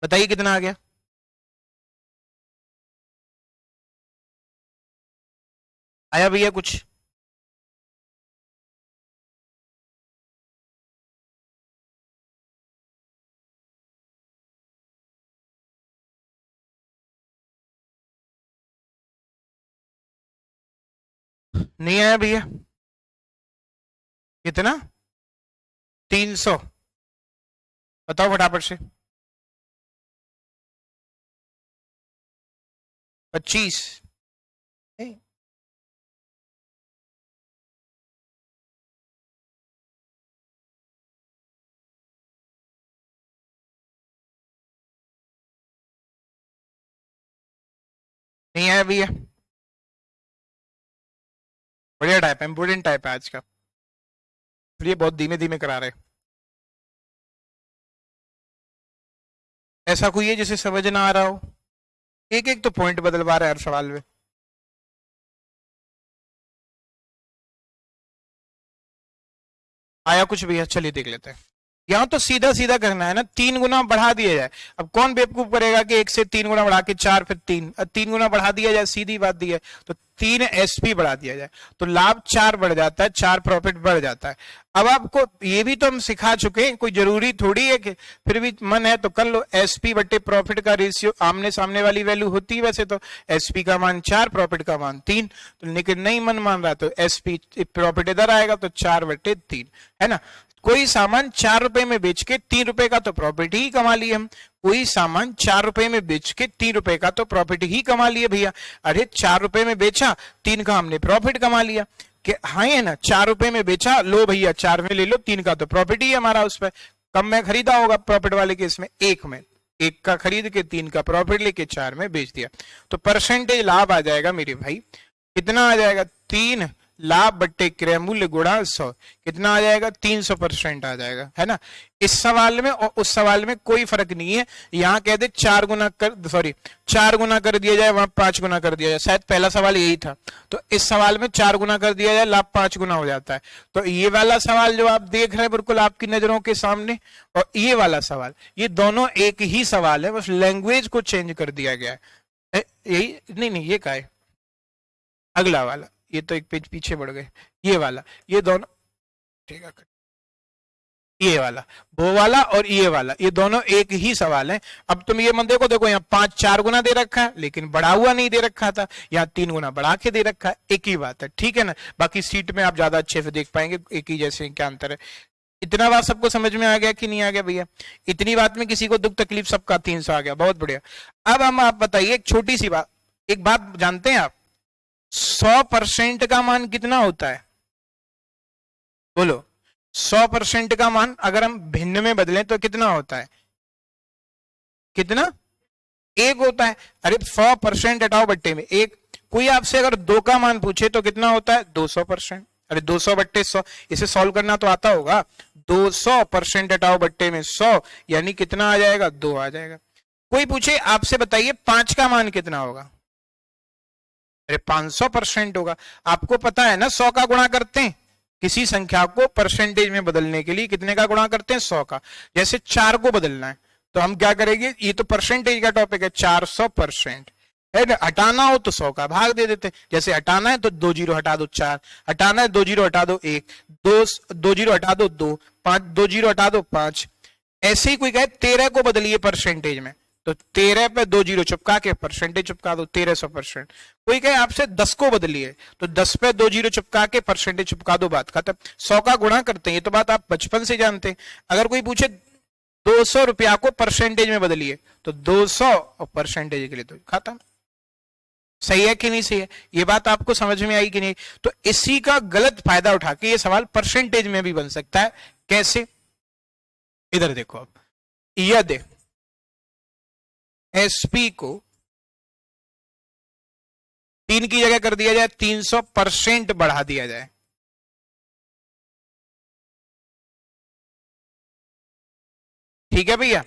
बताइए कितना आ गया। आया भैया कुछ, नहीं आया भैया, कितना 300, बताओ फटाफट से। 25, नहीं आया भैया, बढ़िया टाइप है, इंपोर्टेंट टाइप है आज का, ये बहुत धीमे धीमे करा रहे। ऐसा कोई है जिसे समझ ना आ रहा हो, एक एक तो पॉइंट बदलवा रहा है हर सवाल में। आया कुछ भैया, चलिए देख लेते हैं। यहाँ तो सीधा सीधा करना है ना, 3 गुना बढ़ा दिया जाए, अब कौन बेवकूफ करेगा कि 1 से 3 गुना बढ़ा के 4 फिर 3 गुना बढ़ा दिया जाए, सीधी बात दी है, तो 3 एसपी बढ़ा दिया जाए तो लाभ 4 बढ़ जाता है, 4 प्रॉफिट बढ़ जाता है। अब आपको ये भी तो हम सिखा चुके हैं, कोई जरूरी थोड़ी है कि फिर भी मन है तो कर लो, एसपी बटे प्रॉफिट का रेशियो आमने सामने वाली वैल्यू होती है वैसे तो, एसपी का मान 4 प्रॉफिट का मान 3, तो लेकिन नहीं मन मान रहा तो एसपी प्रॉफिट इधर आएगा तो 4 बटे 3, है ना। कोई सामान 4 रुपए में बेच के 3 रुपए का तो प्रॉफिट ही कमा लिए हम, कोई सामान 4 रुपए में बेच के 3 रुपए का तो प्रॉफिट ही कमा लिए भैया। अरे 4 रुपए में बेचा, 3 का हमने प्रॉफिट कमा लिया, कि हाँ है ना, 4 रुपए में बेचा, लो भैया 4 में ले लो, 3 का तो प्रॉफिट ही हमारा उस पर। कम में खरीदा होगा प्रॉफिट वाले केस में, 1 में, 1 का खरीद के 3 का प्रॉफिट लेके 4 में बेच दिया, तो परसेंटेज लाभ आ जाएगा मेरे भाई कितना आ जाएगा 3 लाभ बट्टे क्रय मूल्य गुणा 100, कितना आ जाएगा 300% आ जाएगा, है ना। इस सवाल में और उस सवाल में कोई फर्क नहीं है। यहाँ कह दे 4 गुना कर दिया जाए, वहां 5 गुना कर दिया जाए, शायद पहला सवाल यही था। तो इस सवाल में 4 गुना कर दिया जाए, लाभ 5 गुना हो जाता है। तो ये वाला सवाल जो आप देख रहे हैं बिल्कुल आपकी नजरों के सामने, और ये वाला सवाल, ये दोनों एक ही सवाल है, बस लैंग्वेज को चेंज कर दिया गया है। यही नहीं, ये क्या है, अगला वाला, ये तो एक पेज पीछे बढ़ गए, ये वाला, ये दोनों ठीक है, ये वाला, वो वाला और ये वाला, ये दोनों एक ही सवाल है। अब तुम ये मत देखो यहाँ 5 4 गुना दे रखा है, लेकिन बढ़ा हुआ नहीं दे रखा था, यहाँ 3 गुना बढ़ा के दे रखा है, एक ही बात है, ठीक है ना। बाकी सीट में आप ज्यादा अच्छे से देख पाएंगे एक ही जैसे क्या अंतर है। इतना बात सबको समझ में आ गया कि नहीं आ गया भैया? इतनी बात में किसी को दुख तकलीफ, सबका 300 आ गया, बहुत बढ़िया। अब हम आप बताइए एक छोटी सी बात, एक बात जानते हैं आप 100% का मान कितना होता है? बोलो, 100% का मान अगर हम भिन्न में बदलें तो कितना होता है? कितना? 1 होता है। अरे 100% हटाओ बट्टे में 1। कोई आपसे अगर 2 का मान पूछे तो कितना होता है? 200%। अरे 200 बट्टे 100, इसे सॉल्व करना तो आता होगा। 200% हटाओ बट्टे में 100, यानी कितना आ जाएगा? 2 आ जाएगा। कोई पूछे आपसे, बताइए 5 का मान कितना होगा? अरे 500% होगा। आपको पता है ना 100 का गुणा करते हैं किसी संख्या को परसेंटेज में बदलने के लिए, कितने का गुणा करते हैं? 100 का। जैसे 4 को बदलना है तो हम क्या करेंगे, ये तो परसेंटेज का टॉपिक है, 400% है ना। हटाना हो तो 100 का भाग दे देते, जैसे हटाना है तो 2 जीरो हटा दो 4, हटाना है 2 जीरो हटा दो 1, 2 जीरो हटा दो 2, 2 जीरो हटा दो 5। ऐसे ही कोई कहे 13 को बदलिए परसेंटेज में, तो 13 पे 2 जीरो चिपका के परसेंटेज चिपका दो, 1300%। कोई कहे आपसे 10 को बदलिए, तो 10 पे 2 जीरो चिपका के परसेंटेज चिपका दो, बात खत्म। 100 का गुणा करते हैं, ये तो बात आप बचपन से जानते हैं। अगर कोई पूछे 200 रुपया को परसेंटेज में बदलिए, तो 200 और परसेंटेज के लिए तो खत्म। सही है कि नहीं सही है? ये बात आपको समझ में आई कि नहीं? तो इसी का गलत फायदा उठा के ये सवाल परसेंटेज में भी बन सकता है। कैसे? इधर देखो, अब यदि एसपी को 3 की जगह कर दिया जाए, 300% बढ़ा दिया जाए, ठीक है भैया,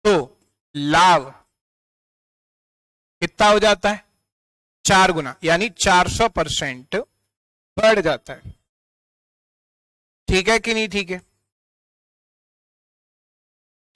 तो लाभ कितना हो जाता है? 4 गुना, यानी 400% बढ़ जाता है। ठीक है कि नहीं? ठीक है।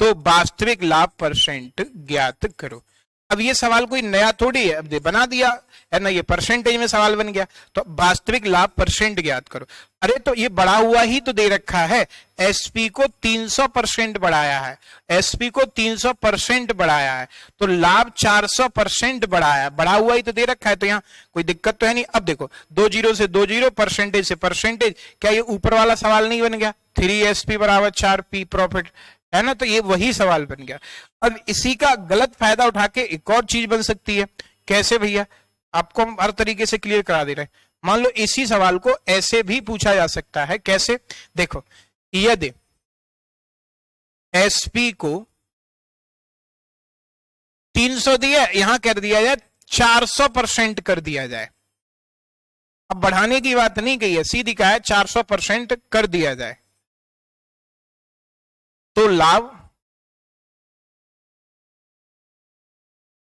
तो वास्तविक लाभ परसेंट ज्ञात करो। अब ये सवाल कोई नया थोड़ी है, अब बना दिया है ना, ये परसेंटेज में सवाल बन गया। तो वास्तविक लाभ परसेंट ज्ञात करो। अरे तो ये बढ़ा हुआ ही तो दे रखा है, एसपी को 300% बढ़ाया है, एसपी को 300% बढ़ाया है, तो लाभ 400% बढ़ाया, बढ़ा हुआ ही तो दे रखा है, तो यहाँ कोई दिक्कत तो है नहीं। अब देखो 2 जीरो से 2 जीरो, परसेंटेज से परसेंटेज, क्या ये ऊपर वाला सवाल नहीं बन गया? 3SP बराबर 4P प्रॉफिट, है ना। तो ये वही सवाल बन गया। अब इसी का गलत फायदा उठा के एक और चीज बन सकती है। कैसे भैया? आपको हम हर तरीके से क्लियर करा दे रहे हैं। मान लो इसी सवाल को ऐसे भी पूछा जा सकता है। कैसे? देखो, यदि एसपी को 300 दिया, यहां कर दिया जाए 400% कर दिया जाए। अब बढ़ाने की बात नहीं कही है, सीधी कहा है 400% कर दिया जाए, तो लाभ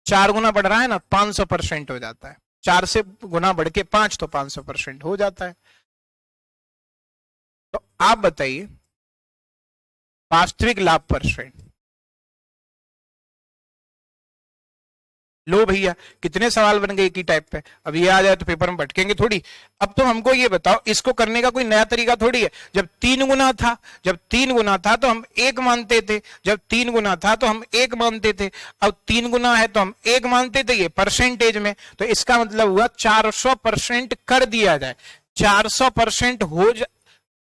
4 गुना बढ़ रहा है ना, 500% हो जाता है। 4 से गुना बढ़ के 5, तो 500% हो जाता है। तो आप बताइए वास्तविक लाभ परसेंट। लो भैया, कितने सवाल बन गए एक ही टाइप पे। अब ये आ जाए तो पेपर में भटकेंगे थोड़ी। अब तो हमको ये बताओ, इसको करने का कोई नया तरीका थोड़ी है। जब 3 गुना था तो हम 1 मानते थे, जब 3 गुना था तो हम 1 मानते थे, अब 3 गुना है तो हम 1 मानते थे, ये परसेंटेज में। तो इसका मतलब हुआ 400% कर दिया जाए, 400%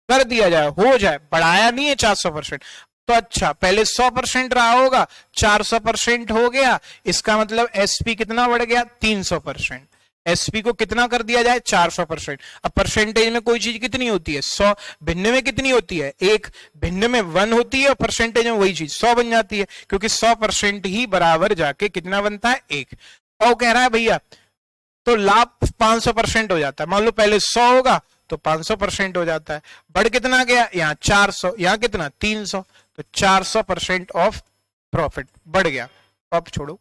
कर दिया जाए, हो जाए, बढ़ाया नहीं है 400%। तो अच्छा, पहले 100% रहा होगा, 400% हो गया, इसका मतलब एसपी कितना बढ़ गया? 300%। एसपी को कितना कर दिया जाए? 400%। अब परसेंटेज में कोई चीज कितनी होती है? 100। भिन्न में कितनी होती है? 1। भिन्न में 1 होती है और परसेंटेज में वही चीज 100 बन जाती है, क्योंकि 100% ही बराबर जाके कितना बनता है? 1। और कह रहा है भैया तो लाभ 500% हो जाता है। मान लो पहले 100 होगा तो 500% हो जाता है। बढ़ कितना गया, यहाँ 400, यहाँ कितना 300, तो 400% ऑफ प्रॉफिट बढ़ गया। अब छोड़ो,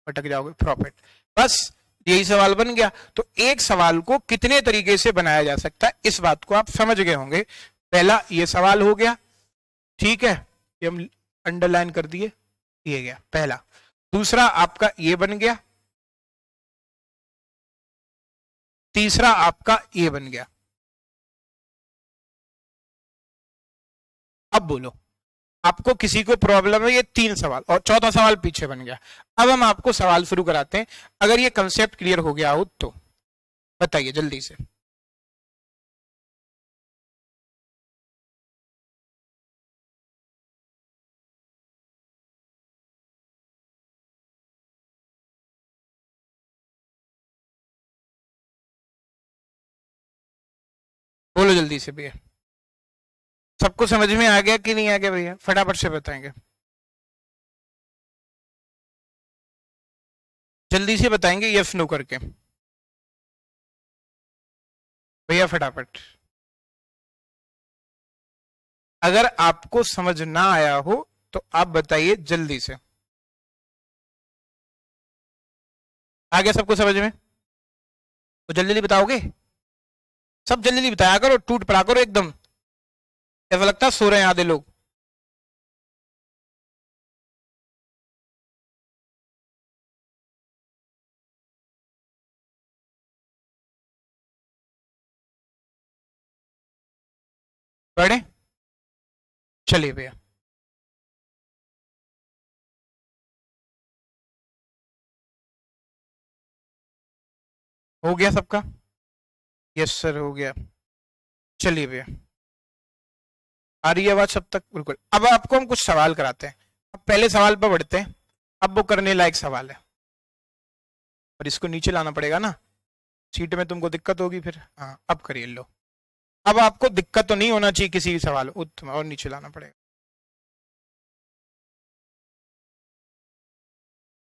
अटक जाओगे, प्रॉफिट। बस यही सवाल बन गया। तो एक सवाल को कितने तरीके से बनाया जा सकता है, इस बात को आप समझ गए होंगे। पहला ये सवाल हो गया, ठीक है, ये हम अंडरलाइन कर दिए, ये गया पहला। दूसरा आपका ये बन गया, तीसरा आपका ये बन गया। अब बोलो, आपको किसी को प्रॉब्लम है, ये 3 सवाल, और चौथा सवाल पीछे बन गया। अब हम आपको सवाल शुरू कराते हैं। अगर ये कंसेप्ट क्लियर हो गया हो तो बताइए जल्दी से। बोलो जल्दी से भैया, सबको समझ में आ गया कि नहीं आ गया भैया, फटाफट से बताएंगे, जल्दी से बताएंगे यस नो करके भैया, फटाफट। अगर आपको समझ ना आया हो तो आप बताइए जल्दी से। आ गया सबको समझ में? तो जल्दी जल्दी बताओगे, सब जल्दी जल्दी बताया करो, टूट पड़ा करो एकदम, ऐसा लगता है सो रहे हैं आधे लोग। पढ़े, चलिए भैया। हो गया सबका? यस सर हो गया। चलिए भैया, आ रही है आवाज सब तक? बिल्कुल। अब आपको हम कुछ सवाल कराते हैं। अब पहले सवाल पर बढ़ते हैं। अब वो करने लायक सवाल है, पर इसको नीचे लाना पड़ेगा ना, सीट में तुमको दिक्कत होगी फिर। हाँ अब करिए लो। अब आपको दिक्कत तो नहीं होना चाहिए किसी भी सवाल, उत्तम, और नीचे लाना पड़ेगा।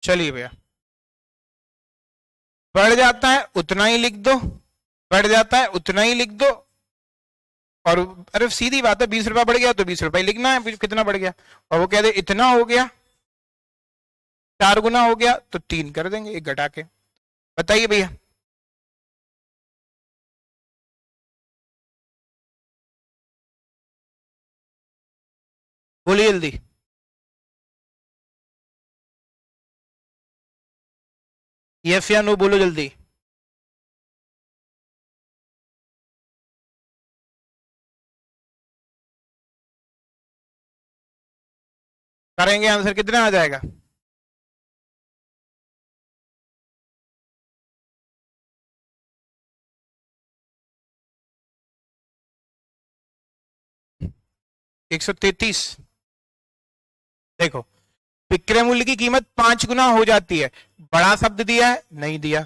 चलिए भैया, बढ़ जाता है उतना ही लिख दो, बढ़ जाता है उतना ही लिख दो। और अरे सीधी बात है, 20 रुपया बढ़ गया तो 20 रुपया लिखना है, कितना बढ़ गया। और वो कहते इतना हो गया, 4 गुना हो गया तो 3 कर देंगे एक घटा के। बताइए भैया, बोलिए जल्दी। यस या नो बोलो जल्दी। करेंगे, आंसर कितना आ जाएगा? एक 133। देखो, विक्रय मूल्य की कीमत 5 गुना हो जाती है, बड़ा शब्द दिया है नहीं दिया,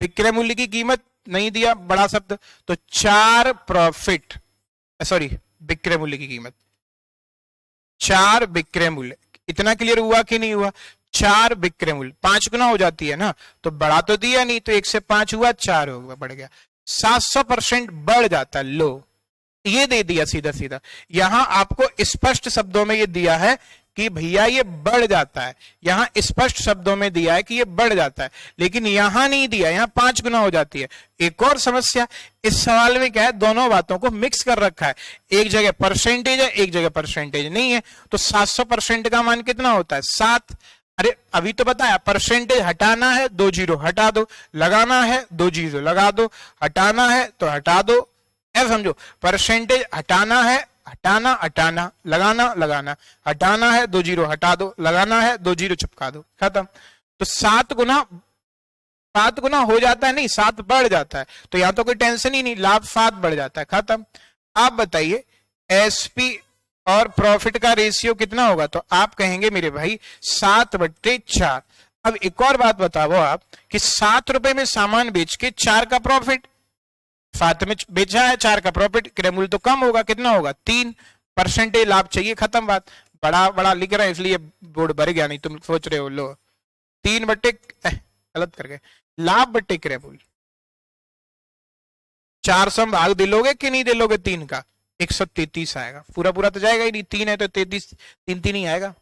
विक्रय मूल्य की कीमत नहीं दिया, बड़ा शब्द, तो 4 प्रॉफिट, सॉरी विक्रय मूल्य की कीमत, 4 विक्रय मूल्य। इतना क्लियर हुआ कि नहीं हुआ? 4 विक्रय मूल्य 5 गुना हो जाती है ना, तो बड़ा तो दिया नहीं, तो 1 से 5 हुआ, 4 होगा, बढ़ गया, 700% बढ़ जाता। लो, ये दे दिया सीधा सीधा। यहां आपको स्पष्ट शब्दों में ये दिया है कि भैया ये बढ़ जाता है, यहां स्पष्ट शब्दों में दिया है कि ये बढ़ जाता है, लेकिन यहां नहीं दिया, यहां 5 गुना हो जाती है। एक और समस्या इस सवाल में क्या है, दोनों बातों को मिक्स कर रखा है, एक जगह परसेंटेज है, एक जगह परसेंटेज नहीं है। तो 700% का मान कितना होता है? 7। अरे अभी तो बताया, परसेंटेज हटाना है 2 जीरो हटा दो, लगाना है 2 जीरो लगा दो, हटाना है तो हटा दो, ऐसा समझो। परसेंटेज हटाना है, हटाना हटाना, लगाना लगाना, हटाना है 2 जीरो हटा दो, लगाना है 2 जीरो चिपका दो, खत्म। तो 7 गुना हो जाता है, नहीं 7 बढ़ जाता है, तो यहां तो कोई टेंशन ही नहीं, लाभ 7 बढ़ जाता है, खत्म। आप बताइए एसपी और प्रॉफिट का रेशियो कितना होगा? तो आप कहेंगे मेरे भाई 7/4। अब एक और बात बताओ आप कि 7 रुपए में सामान बेच के 4 का प्रॉफिट, 7 में बेचा है, 4 का प्रॉफिट, क्रय मूल्य तो कम होगा, कितना होगा? 3 परसेंटेज लाभ चाहिए, खत्म बात। बड़ा बड़ा लिख रहा है इसलिए बोर्ड भर गया, नहीं तुम सोच रहे हो लो 3 बट्टे गलत कर गए, लाभ बट्टे क्रय मूल्य, 400 में भाग दिलोगे कि नहीं दिलोगे 3 का? 133 आएगा। पूरा पूरा तो जाएगा ही नहीं, 3 है तो 33, 3 3 ही आएगा।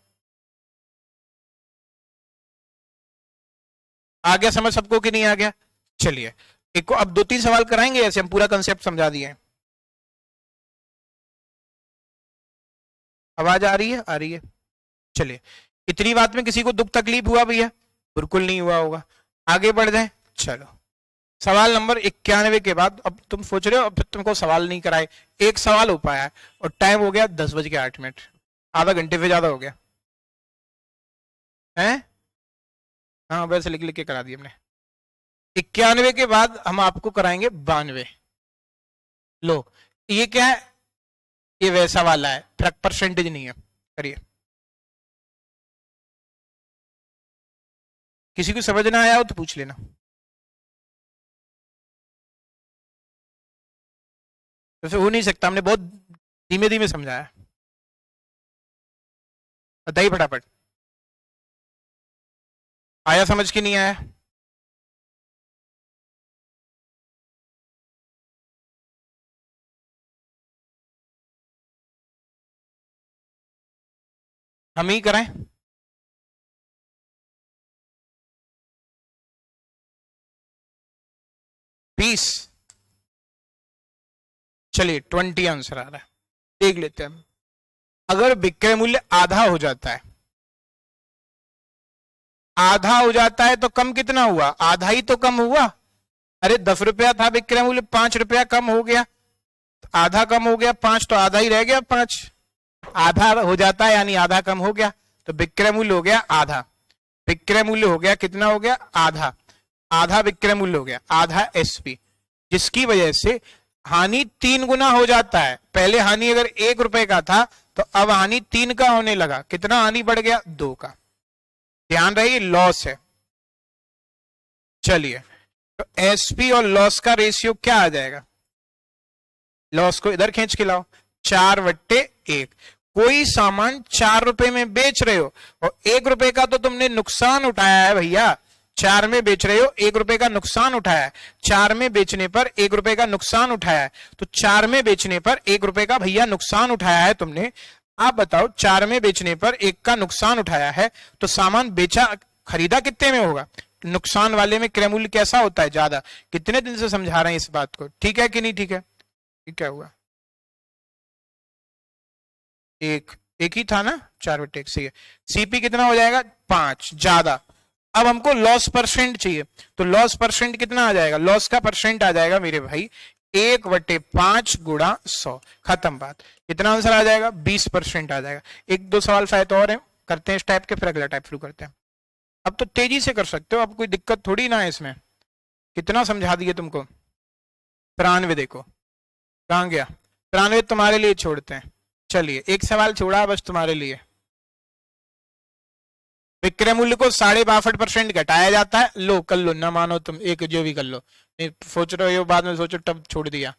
आ गया समझ सबको कि नहीं आ गया? चलिए एक को अब 2-3 सवाल कराएंगे, ऐसे हम पूरा कंसेप्ट समझा दिए। आवाज आ रही है? आ रही है। चलिए इतनी बात में किसी को दुख तकलीफ हुआ भैया? बिल्कुल नहीं हुआ होगा। आगे बढ़ जाए। चलो सवाल नंबर 91 के बाद अब तुम सोच रहे हो अब तुमको सवाल नहीं कराए, एक सवाल हो पाया और टाइम हो गया 10:08, आधा घंटे से ज्यादा हो गया है। हाँ वैसे लिख लिख के करा दिया हमने। 91 के बाद हम आपको कराएंगे 92। लो ये क्या है? ये वैसा वाला है, परसेंटेज नहीं है। करिए। किसी को समझ ना आया हो तो पूछ लेना। वैसे हो नहीं सकता, हमने बहुत धीमे धीमे समझाया। बताइए फटाफट, आया समझ के नहीं आया? हम ही कराएं? पीस। चलिए 20 आंसर आ रहा है, देख लेते हैं। अगर विक्रय मूल्य आधा हो जाता है, आधा हो जाता है तो कम कितना हुआ? आधा ही तो कम हुआ। अरे 10 रुपया था विक्रय मूल्य, 5 रुपया कम हो गया, आधा कम हो गया, 5 तो आधा ही रह गया, 5 आधा हो जाता है यानी आधा कम हो गया, तो विक्रय मूल्य हो गया आधा। विक्रय मूल्य हो गया कितना? हो गया आधा। आधा विक्रय मूल्य हो गया, आधा एसपी, जिसकी वजह से हानि 3 गुना हो जाता है। पहले हानि अगर 1 रुपए का था तो अब हानि 3 का होने लगा। कितना हानि बढ़ गया? 2 का। ध्यान रहे लॉस है। चलिए तो एसपी और लॉस का रेशियो क्या आ जाएगा? लॉस को इधर खींच के लाओ, 4/1। कोई सामान 4 रुपए में बेच रहे हो और 1 रुपए का तो तुमने नुकसान उठाया है भैया। 4 में बेच रहे हो, 1 रुपए का नुकसान उठाया है। 4 में बेचने पर 1 रुपए का नुकसान उठाया है, तो 4 में बेचने पर 1 रुपए का भैया नुकसान उठाया है तुमने। आप बताओ 4 में बेचने पर 1 का नुकसान उठाया है तो सामान बेचा खरीदा कितने में होगा? नुकसान वाले में क्रय मूल्य कैसा होता है? ज्यादा। कितने दिन से समझा रहे हैं इस बात को, ठीक है कि नहीं? ठीक है। क्या हुआ? एक ही था ना, 4/1 सही है। सीपी कितना हो जाएगा? 5 ज्यादा। अब हमको लॉस परसेंट चाहिए, तो लॉस परसेंट कितना आ जाएगा? लॉस का परसेंट आ जाएगा मेरे भाई 1/5 गुणा 100। खत्म बात। कितना आंसर आ जाएगा? 20% आ जाएगा। 1-2 सवाल शायद और हैं, करते हैं इस टाइप के, फिर अगला टाइप शुरू करते हैं। अब तो तेजी से कर सकते हो, अब कोई दिक्कत थोड़ी ना है इसमें। कितना समझा दिए तुमको? 93 देखो कहां गया? 93 तुम्हारे लिए छोड़ते हैं। चलिए एक सवाल छोड़ा बस तुम्हारे लिए। विक्रय मूल्य को 62.5% घटाया जाता है। लो कर लो, ना मानो तुम, एक जो भी कर लो, नहीं सोच रहे हो बाद में सोचो टफ छोड़ दिया।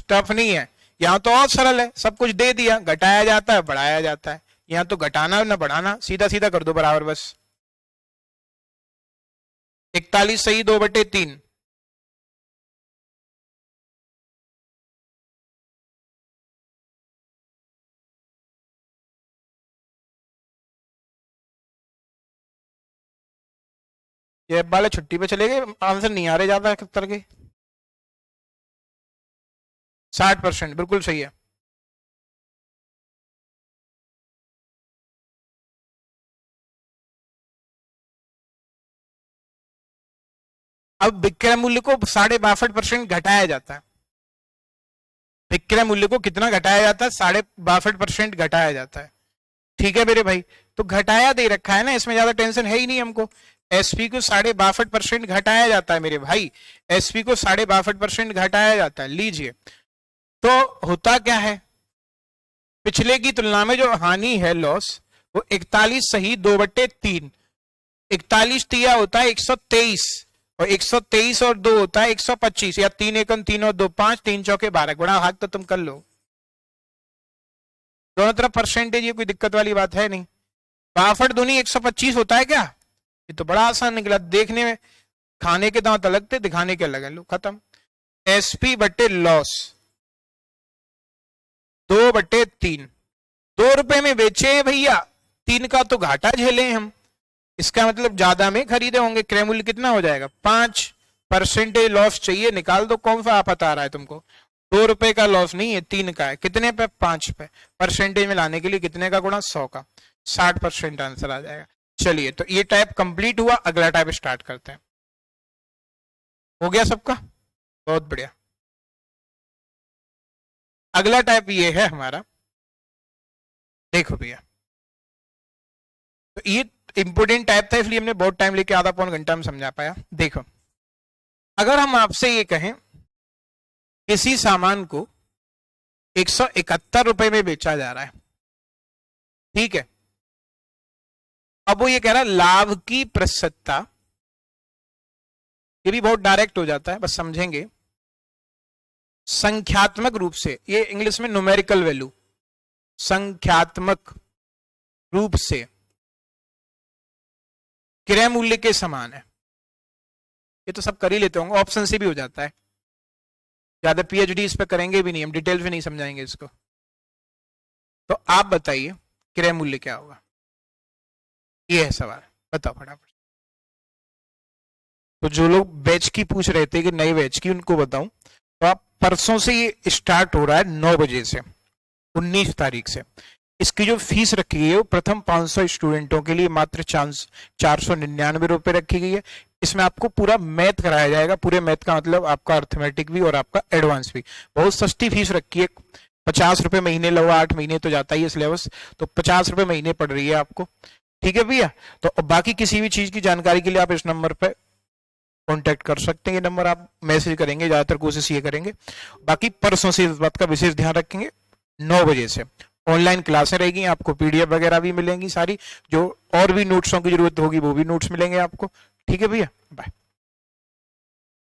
टफ नहीं है, यहाँ तो और सरल है, सब कुछ दे दिया, घटाया जाता है बढ़ाया जाता है। यहाँ तो घटाना ना बढ़ाना, सीधा सीधा कर दो बराबर बस। 41 सही 2/3। ये वाले छुट्टी पे चले गए, आंसर नहीं आ रहे ज्यादा तरह के। 60% बिल्कुल सही है। अब विक्रय मूल्य को 62.5% घटाया जाता है। विक्रय मूल्य को कितना घटाया जाता है? 62.5% घटाया जाता है। ठीक है मेरे भाई, तो घटाया दे रखा है ना, इसमें ज्यादा टेंशन है ही नहीं हमको। एसपी को 62.5% घटाया जाता है मेरे भाई, एसपी को 62.5% घटाया जाता है। लीजिए तो होता क्या है, पिछले की तुलना में जो हानि है लॉस, वो 41 सही 2/3। 41 तिया होता है 123 और 123 और 2 होता है 125, या 3 एकम 3 और 2 5, 3 चौके 12। गुणा भाग तो तुम कर लो, दोनों तरफ परसेंटेज, ये कोई दिक्कत वाली बात है नहीं। 62 दूनी 125 होता है क्या? ये तो बड़ा आसान निकला, देखने में खाने के दांत अलग थे, दिखाने के अलग है। लो खत्म। एसपी बटे लॉस 2/3। 2 रुपए में बेचे हैं भैया, 3 का तो घाटा झेले हम, इसका मतलब ज्यादा में खरीदे होंगे। क्रय मूल्य कितना हो जाएगा? 5% लॉस चाहिए, निकाल दो। कौन सा आप बता रहा है तुमको? 2 रुपए का लॉस नहीं है, 3 का है। कितने पे? 5 पे। परसेंटेज में लाने के लिए कितने का गुणा? 100 का। 60% आंसर आ जाएगा। चलिए, तो ये टाइप कंप्लीट हुआ, अगला टाइप स्टार्ट करते हैं। हो गया सबका? बहुत बढ़िया। अगला टाइप ये है हमारा, देखो भैया, तो ये इंपोर्टेंट टाइप था, इसलिए हमने बहुत टाइम लेके आधा पौन घंटा में समझा पाया। देखो, अगर हम आपसे ये कहें किसी सामान को 171 रुपए में बेचा जा रहा है, ठीक है, अब वो ये कह रहा है लाभ की प्रतिशतता, ये भी बहुत डायरेक्ट हो जाता है, बस समझेंगे। संख्यात्मक रूप से, ये इंग्लिश में न्यूमेरिकल वैल्यू, संख्यात्मक रूप से क्रय मूल्य के समान है। ये तो सब कर ही लेते होंगे, ऑप्शन से भी हो जाता है। ज्यादा पीएचडी इस पे करेंगे भी नहीं, हम डिटेल में नहीं समझाएंगे इसको। तो आप बताइए क्रय मूल्य क्या होगा? ये है सवाल, बताओ फटाफट। तो जो लोग बैच की पूछ रहे थे कि नई बैच की, उनको बताऊं तो आप परसों से ये स्टार्ट हो रहा है 9 बजे से, 19 तारीख से। इसकी जो फीस रखी गई है वो प्रथम 500 स्टूडेंटों के लिए मात्र 499 रुपए रखी गई है। इसमें आपको पूरा मैथ कराया जाएगा। पूरे मैथ का मतलब आपका अर्थमेटिक भी और आपका एडवांस भी। बहुत सस्ती फीस रखी है, 50 रुपए महीने लगवा, 8 महीने तो जाता ही है सिलेबस, तो 50 रुपए महीने पड़ रही है आपको। ठीक है भैया? तो बाकी किसी भी चीज की जानकारी के लिए आप इस नंबर पे कांटेक्ट कर सकते हैं। ये नंबर आप मैसेज करेंगे, ज्यादातर कोशिश ये करेंगे। बाकी परसों से इस बात का विशेष ध्यान रखेंगे, 9 बजे से ऑनलाइन क्लासें रहेगी, आपको पीडीएफ वगैरह भी मिलेंगी सारी, जो और भी नोट्सों की जरूरत होगी वो भी नोट्स मिलेंगे आपको। ठीक है भैया? बाय।